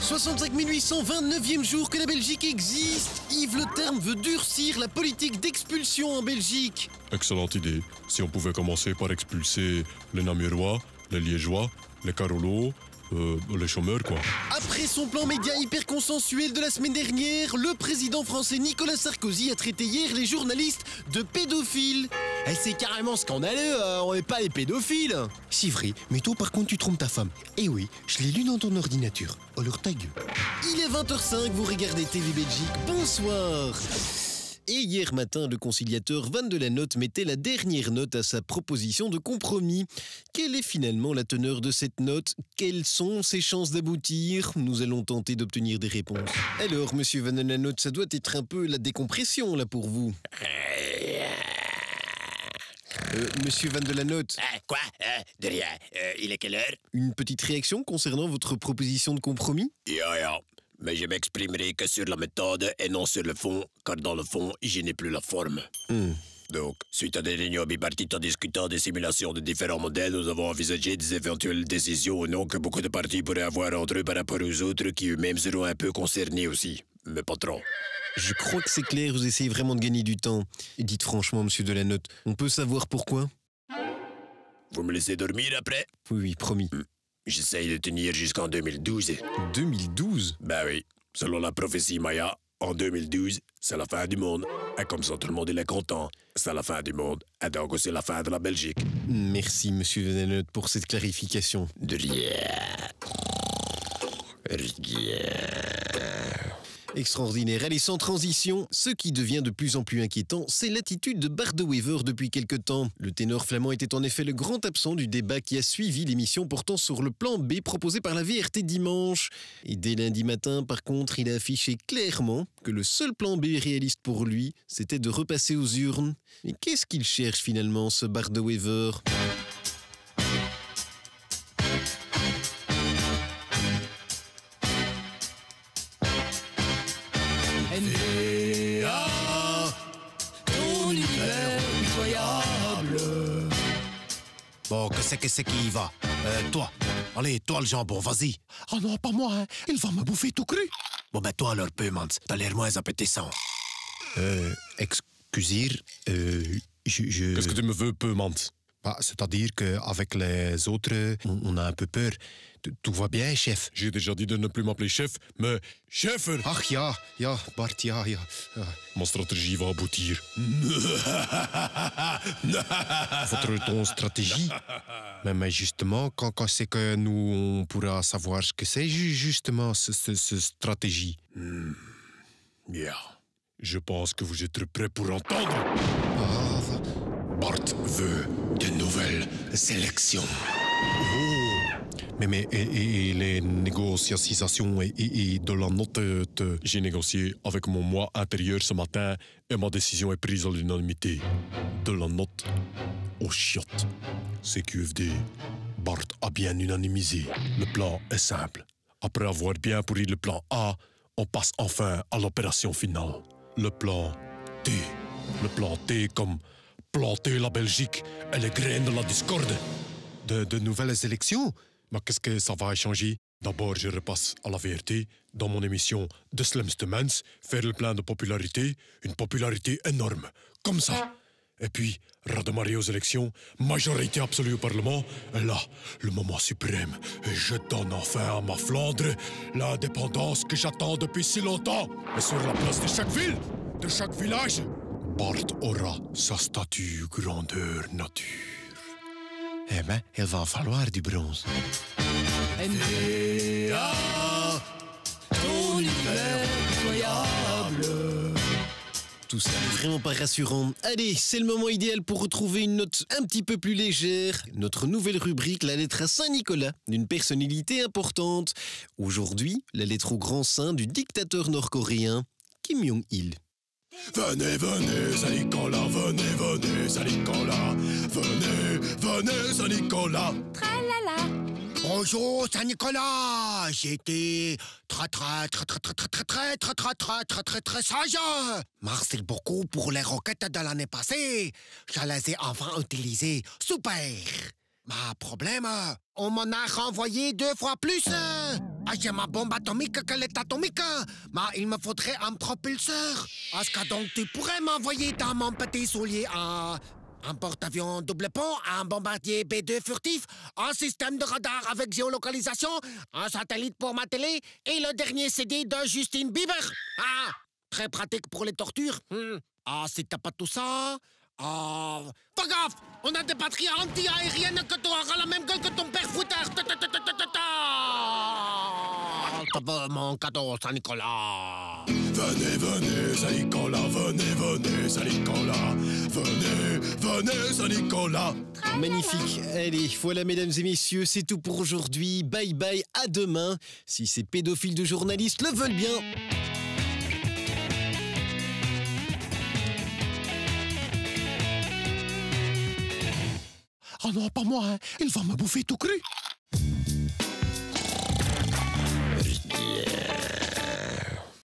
65 829e jour que la Belgique existe. Yves Le Terme veut durcir la politique d'expulsion en Belgique. Excellente idée. Si on pouvait commencer par expulser les Namurois, les Liégeois, les Carolos, les chômeurs, quoi. Après son plan média hyper consensuel de la semaine dernière, le président français Nicolas Sarkozy a traité hier les journalistes de pédophiles. C'est carrément scandaleux, on n'est pas des pédophiles. C'est vrai, mais toi par contre tu trompes ta femme. Eh oui, je l'ai lu dans ton ordinateur. Alors ta gueule. Il est 20h05, vous regardez TV Belgique, bonsoir. Et hier matin, le conciliateur Van de la Noot mettait la dernière note à sa proposition de compromis. Quelle est finalement la teneur de cette note? Quelles sont ses chances d'aboutir? Nous allons tenter d'obtenir des réponses. Alors, monsieur Van de la Noot, ça doit être un peu la décompression, là, pour vous. Monsieur Van de la Noot. Quoi? De rien. Il est quelle heure? Une petite réaction concernant votre proposition de compromis? Ja. Mais je m'exprimerai que sur la méthode et non sur le fond, car dans le fond, je n'ai plus la forme. Donc, suite à des réunions bipartites en discutant des simulations de différents modèles, nous avons envisagé des éventuelles décisions ou non que beaucoup de partis pourraient avoir entre eux par rapport aux autres qui eux-mêmes seront un peu concernés aussi. Mais pas trop. Je crois que c'est clair, vous essayez vraiment de gagner du temps. Et dites franchement, monsieur de la Noot, on peut savoir pourquoi? Vous me laissez dormir après? Oui, promis. J'essaye de tenir jusqu'en 2012. 2012? Ben oui, selon la prophétie Maya, en 2012, c'est la fin du monde. Et comme ça, tout le monde est content. C'est la fin du monde. Et donc, c'est la fin de la Belgique. Merci, monsieur Van de la Noot, pour cette clarification. De rien. Extraordinaire. Allez, sans transition, ce qui devient de plus en plus inquiétant, c'est l'attitude de Bart De Wever depuis quelque temps. Le ténor flamand était en effet le grand absent du débat qui a suivi l'émission portant sur le plan B proposé par la VRT dimanche. Et dès lundi matin, par contre, il a affiché clairement que le seul plan B réaliste pour lui, c'était de repasser aux urnes. Mais qu'est-ce qu'il cherche finalement, ce Bart De Wever ? NVA, ton univers incroyable. Bon, que c'est qui y va? Toi. Allez, toi le jambon, vas-y. Oh non, pas moi, hein. Il va me bouffer tout cru. Bon ben toi alors, Peumans, t'as l'air moins appétissant. Excusez, je... Qu'est-ce que tu me veux, Peumans? Bah, c'est-à-dire qu'avec les autres, on a un peu peur. Tout va bien, chef? J'ai déjà dit de ne plus m'appeler chef, mais chef! Ach ja, Bart, ja. Ma stratégie va aboutir. Ton stratégie? Mais justement, quand c'est que nous, on pourra savoir ce que c'est, justement, ce stratégie? Bien. Je pense que vous êtes prêts pour entendre. Bart veut de nouvelles élections. Mais et les négociations et de la note... J'ai négocié avec mon moi intérieur ce matin et ma décision est prise à l'unanimité. De la note aux chiottes. CQFD, Bart a bien unanimisé. Le plan est simple. Après avoir bien pourri le plan A, on passe enfin à l'opération finale. Le plan T. Le plan T comme planter la Belgique et les graines de la discorde. De nouvelles élections? Mais qu'est-ce que ça va changer? D'abord, je repasse à la VRT, dans mon émission De Slimste Mens, faire le plein de popularité, une popularité énorme, comme ça. Et puis, redémarrer aux élections, majorité absolue au Parlement, et là, le moment suprême, et je donne enfin à ma Flandre l'indépendance que j'attends depuis si longtemps. Et sur la place de chaque ville, de chaque village, Bart aura sa statue grandeur nature. Eh ben, il va en falloir du bronze. NVA, ton univers incroyable. Tout ça n'est vraiment pas rassurant. Allez, c'est le moment idéal pour retrouver une note un petit peu plus légère. Notre nouvelle rubrique, la lettre à Saint-Nicolas, d'une personnalité importante. Aujourd'hui, la lettre au grand saint du dictateur nord-coréen, Kim Jong-il. Venez, Saint-Nicolas, venez, Saint-Nicolas. Venez, Saint-Nicolas. Tralala. Bonjour Saint-Nicolas, j'ai été très sage. Merci beaucoup pour les roquettes de l'année passée. Je les ai enfin utilisées. Super. Mais problème, on m'en a renvoyé 2 fois plus. Ah, j'ai ma bombe atomique, qu'elle est atomique. Mais il me faudrait un propulseur. Est-ce que donc tu pourrais m'envoyer dans mon petit soulier un porte-avions double pont, un bombardier B2 furtif, un système de radar avec géolocalisation, un satellite pour ma télé et le dernier CD de Justin Bieber. Ah, très pratique pour les tortures. Ah, si t'as pas tout ça... Ah... Fais gaffe, on a des batteries anti-aériennes que tu auras la même gueule que ton père fouteur. Ça va, mon cadeau, Saint-Nicolas. Venez, venez, Saint-Nicolas, venez, venez, Saint-Nicolas, venez, venez, Saint-Nicolas. Magnifique. Allez, voilà, mesdames et messieurs, c'est tout pour aujourd'hui. Bye bye, à demain. Si ces pédophiles de journalistes le veulent bien. Oh non, pas moi, hein. Il va me bouffer tout cru.